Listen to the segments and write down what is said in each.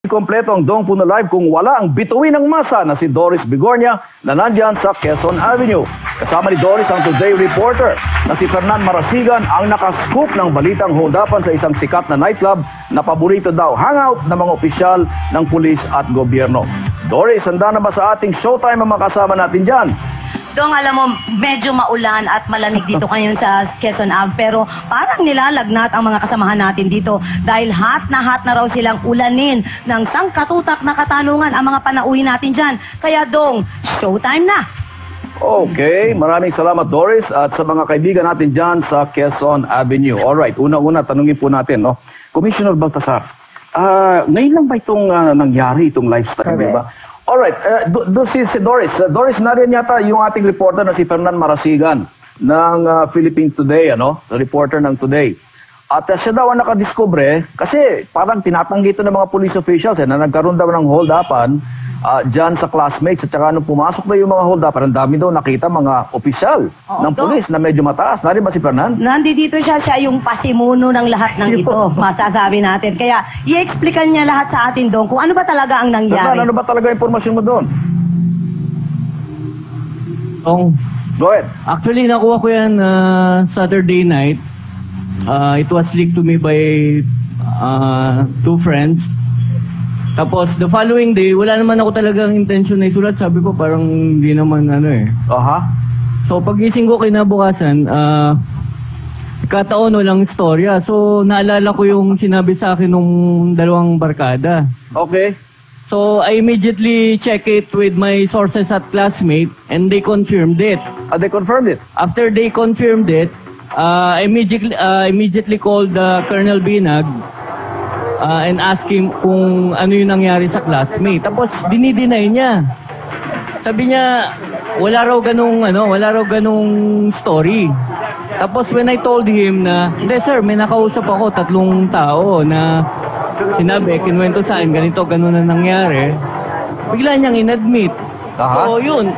Kompleto ang Dong Puno Live kung wala ang bituin ng masa na si Doris Bigornia na nandyan sa Quezon Avenue. Kasama ni Doris ang Today reporter na si Fernan Marasigan ang nakascoop ng balitang holdapan sa isang sikat na nightclub na paborito daw hangout ng mga opisyal ng pulis at gobyerno. Doris, handa na ba sa ating showtime ang makasama natin dyan? Dong, alam mo, medyo maulan at malamig dito ngayon sa Quezon Ave, pero parang nilalagnat ang mga kasamahan natin dito dahil hot na raw silang ulanin ng sangkatutak na katanungan ang mga panauhin natin dyan. Kaya Dong, showtime na! Okay, maraming salamat Doris at sa mga kaibigan natin dyan sa Quezon Avenue. Alright, una-una tanungin po natin, no? Commissioner Baltasar, ngayon lang ba itong nangyari, itong lifestyle, di ba? Alright, si Doris. Doris, nariyan yata yung ating reporter na si Fernan Marasigan ng Philippine Today, ano? Reporter ng Today. At siya daw ang nakadiskubre, kasi parang tinatanggi ito ng mga police officials na nagkaroon daw ng hold-upan dyan sa classmates. At saka nung pumasok na yung mga hold-upan, ang dami daw nakita mga opisyal ng police na medyo mataas. Nariyan ba si Fernan? Nandito siya yung pasimuno ng lahat ng ito, masasabi natin. Kaya i-explican niya lahat sa atin, Dong, kung ano ba talaga ang nangyari. Fernan, ano ba talaga impormasyon mo doon? Go ahead. Actually, nakuha ko yan Saturday night. It was leaked to me by two friends. Tapos, the following day, wala naman ako talagang intention na isulat. Sabi ko, parang hindi naman So, pagising ko kinabukasan, kataon walang istorya. So, naalala ko yung sinabi sa akin nung dalawang barkada. Okay. So, I immediately check it with my sources at classmate and they confirmed it. They confirmed it? After they confirmed it, I immediately called Colonel Binag and asked him kung ano yung nangyari sa classmate. Tapos, dinideny niya. Sabi niya, wala raw ganung story. Tapos, when I told him na, hindi sir, may nakausap ako 3 tao na sinabi, kinuwento sa akin, ganito, ganun na nangyari. Bigla niyang inadmit. So, yun,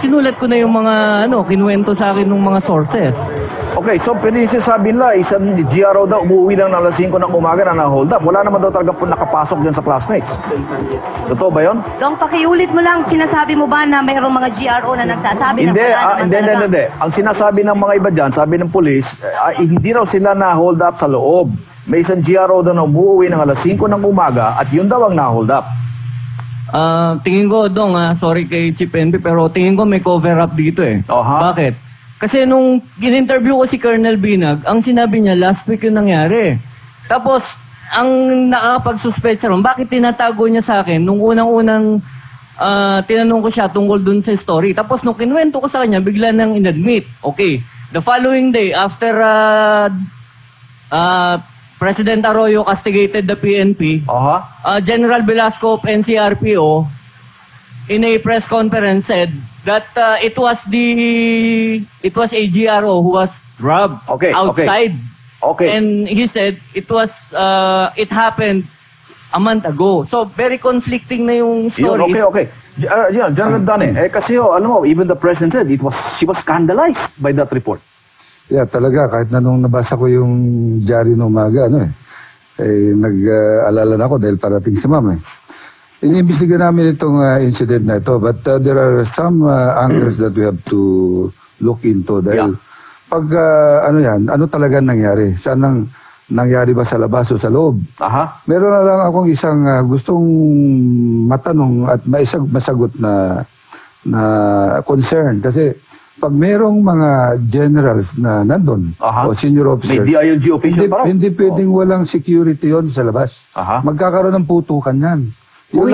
sinulat ko na yung mga, kinuwento sa akin ng mga sources. Okay, so pwede sinasabi nila, isang GRO daw, umuwi lang ng alas 5 ng umaga na na-hold up. Wala naman daw talaga po nakapasok dyan sa classmates. Totoo ba yun? Dong, pakiulit mo lang, sinasabi mo ba na mayroong mga GRO na nagsasabi na wala naman talaga? Hindi. Ang sinasabi ng mga iba dyan, sabi ng polis, hindi raw sila na-hold up sa loob. May isang GRO daw na umuwi ng alas 5 ng umaga at yun daw ang na-hold up. Tingin ko, Dong, sorry kay Chief NB, pero tingin ko may cover up dito eh. Bakit? Kasi nung in-interview ko si Colonel Binag, ang sinabi niya last week yung nangyari. Tapos, ang nakakapag-suspect ron, bakit tinatago niya sa akin nung unang-unang tinanong ko siya tungkol dun sa story. Tapos nung kinuwento ko sa kanya, bigla nang inadmit. Okay, the following day, after President Arroyo castigated the PNP, General Velasco of NCRPO, in a press conference said that it was a GRO who was robbed outside. Okay. And he said it happened a month ago. So very conflicting na yung story. Okay. General Dane, kasi even the president said she was scandalized by that report. Yeah, talaga kahit na nung nabasa ko yung diary ng umaga, nag-alala na ako dahil parating si Ma'am Iniimbestiga namin itong incident na ito, but there are some angles that we have to look into dahil pag ano talaga nangyari? Saan nangyari ba sa labas o sa loob? Meron na lang akong isang gustong matanong at masagot na concern kasi pag merong mga generals na nandun o senior officers, may DILG official hindi pwedeng walang security yon sa labas. Magkakaroon ng putukan yan. Kung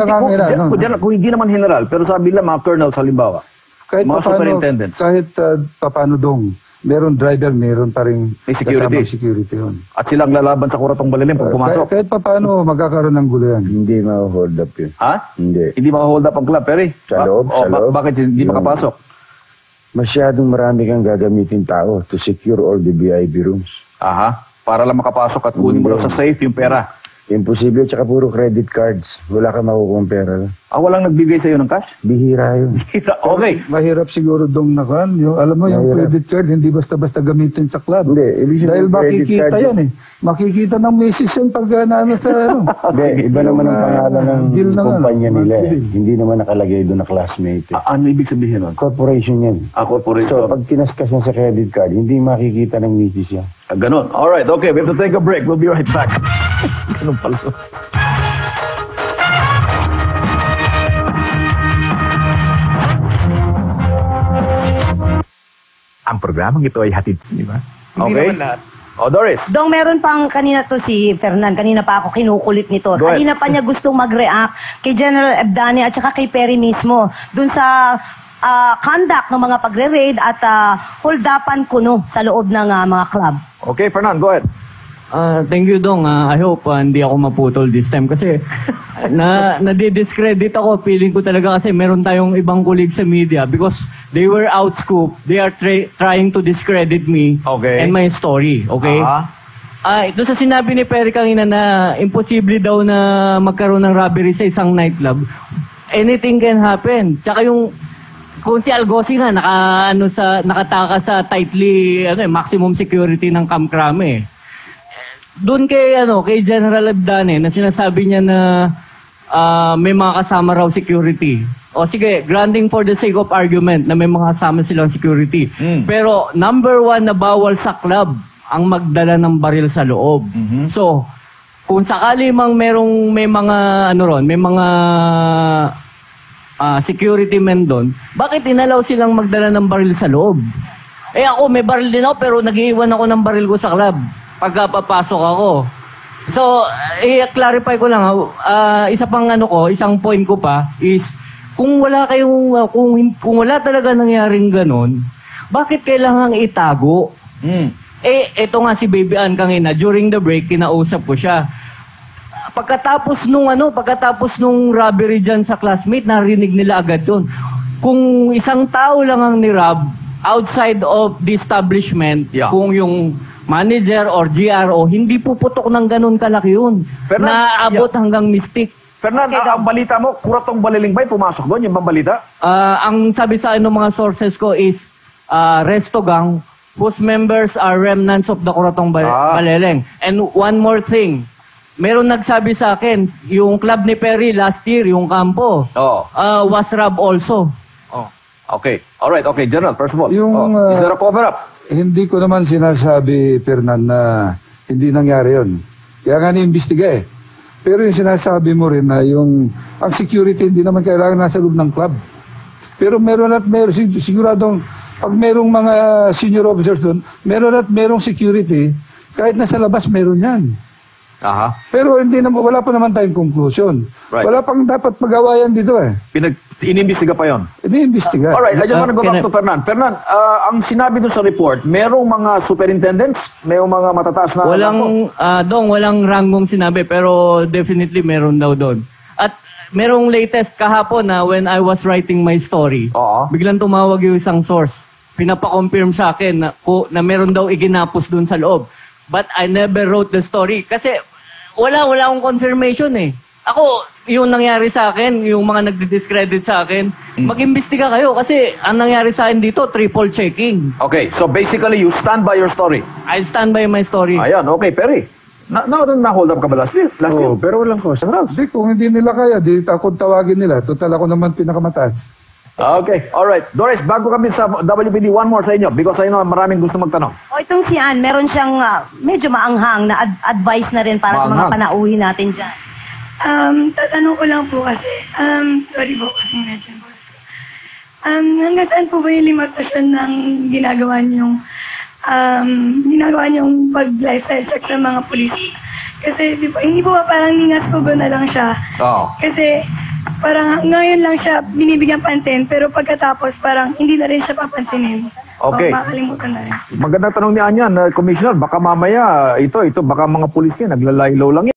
hindi naman general, pero sabi lang mga colonels halimbawa, mga superintendents. Kahit papano dong, meron driver, meron pa rin security yun. At silang lalaban sa kuratong balilim pag pumasok. Kahit papano, magkakaroon ng gulo yan. Hindi ma-hold up yun. Hindi maka-hold up ang club, pero sa loob. Bakit hindi makapasok? Masyadong marami kang gagamitin tao to secure all the VIP rooms. Para lang makapasok at kunin mo sa safe yung pera. Imposible, tsaka puro credit cards. Wala ka makukuha pera. Walang nagbigay sa'yo ng cash? Bihira yun. Okay. Mahirap siguro dong nakan. Alam mo, yung Mahirap. credit card, hindi basta-basta gamitin sa club. Hindi, ibig sabihin, Dahil credit makikita card- yan eh. Makikita ng misis yan pag ano sa ano. Hindi, iba naman ang pangalan ng Deal na nga, kumpanya nila eh. monthly. Hindi naman nakalagay doon na classmate. Eh. Ano ibig sabihin nun? Corporation yan. Corporation. So, pag kinaskas mo sa credit card, hindi makikita ng misis yan. Ganon. Alright, okay. We have to take a break. We'll be right back. Ganun pala. Ang programang ito ay hatid, di ba? Okay. Doris. Dong, meron pang kanina to si Fernan. Kanina pa ako kinukulit nito. Go ahead. Kanina pa niya gustong mag-react kay General Ebdani at saka kay Perry mismo. Dun sa conduct ng mga pagre-raid at hold-upan kuno sa loob ng mga club. Okay, Fernan, go ahead. Thank you, Dong. I hope hindi ako maputol this time kasi nadi-discredit ako. Feeling ko talaga kasi meron tayong ibang colleagues sa media because they were outscooped. They are trying to discredit me Okay. and my story. Okay? Ito sa sinabi ni Perry kanina na imposible daw na magkaroon ng robbery sa isang nightclub. Anything can happen. Tsaka yung kung si Algosi nga nakataka sa tightly maximum security ng Camp Crame. Doon kay General Ebdane na sinasabi niya na may mga kasama raw security. O sige, granting for the sake of argument na may mga kasama silang security. Pero number 1 na bawal sa club ang magdala ng baril sa loob. So, kung sakali mang may mga security men doon, bakit inalaw silang magdala ng baril sa loob? Ako may baril din ako pero nag-iwan ako ng baril ko sa club pagka papasok ako. So, i-clarify ko lang, isang point ko pa is kung wala kung wala talaga nangyaring ganon, bakit kailangang itago? Ito nga si Baby Ann kanina, during the break, kinausap ko siya. Pagkatapos nung robbery dyan sa classmate, narinig nila agad yun. Kung isang tao lang ang ni-rob outside of the establishment, kung yung manager or GRO, hindi puputok ng ganun kalaki yun. Naaabot hanggang Mystic. Fernan, ang balita mo, Kuratong Baliling ba'y pumasok doon? Yung balita? Ang sabi sa ng mga sources ko is Resto Gang, whose members are remnants of the Kuratong Baliling. And one more thing, meron nagsabi sa akin, yung club ni Perry last year, yung kampo, was robbed also. Okay. Alright, okay. General, first of all, Yung, is there a cover-up? Hindi ko naman sinasabi, Fernan, na hindi nangyari yun. Kaya nga ni-imbestiga eh. Pero yung sinasabi mo rin na ang security hindi naman kailangan nasa loob ng club. Pero meron siguradong pag merong mga senior officers doon, merong security, kahit nasa labas meron yan. Pero wala pa naman tayong conclusion. Right. Wala pang dapat pag-awayan dito eh. Inimbestiga pa yon. Ini-imbestiga. Alright, I just want to go back to Fernan. Fernan, ang sinabi doon sa report, merong mga superintendents, merong mga matataas na... Walang ranggong sinabi, pero definitely meron daw doon. At merong latest kahapon na when I was writing my story, biglang tumawag yung isang source. Pinapa-confirm sa akin na meron daw iginapos doon sa loob. But I never wrote the story kasi wala akong confirmation eh. Ako, yung nangyari sa akin, yung mga nagdi-discredit sa akin, mag-imbestiga kayo kasi ang nangyari sa akin dito, triple checking. Okay, so basically you stand by your story. I stand by my story. Ayan, okay, Perry. Na-hold up ka ba last year? Pero walang question. Hindi, kung hindi nila kaya, di ako tawagin nila. Total ako naman pinakamataas. Okay, alright. Doris, bago kami sa WPD, one more sa inyo because I know maraming gusto magtanong. Itong si Ann, meron siyang medyo maanghang na advice na rin para sa mga panauhin natin dyan. Tatanong ko lang po kasi, sorry po kasi medyo hanggang saan po ba yung limitasyon ng ginagawa niyong pag-lifestyle check ng mga pulis? Kasi hindi po ba parang ningat po ba na lang siya? Kasi parang ngayon lang siya binibigyan pansin, pero pagkatapos parang hindi na rin siya papansinin. Okay. Makakalimutan na rin. Magandang tanong ni Anyan, Commissioner, baka mamaya ito, baka mga pulis yan, naglalaylaw lang yan.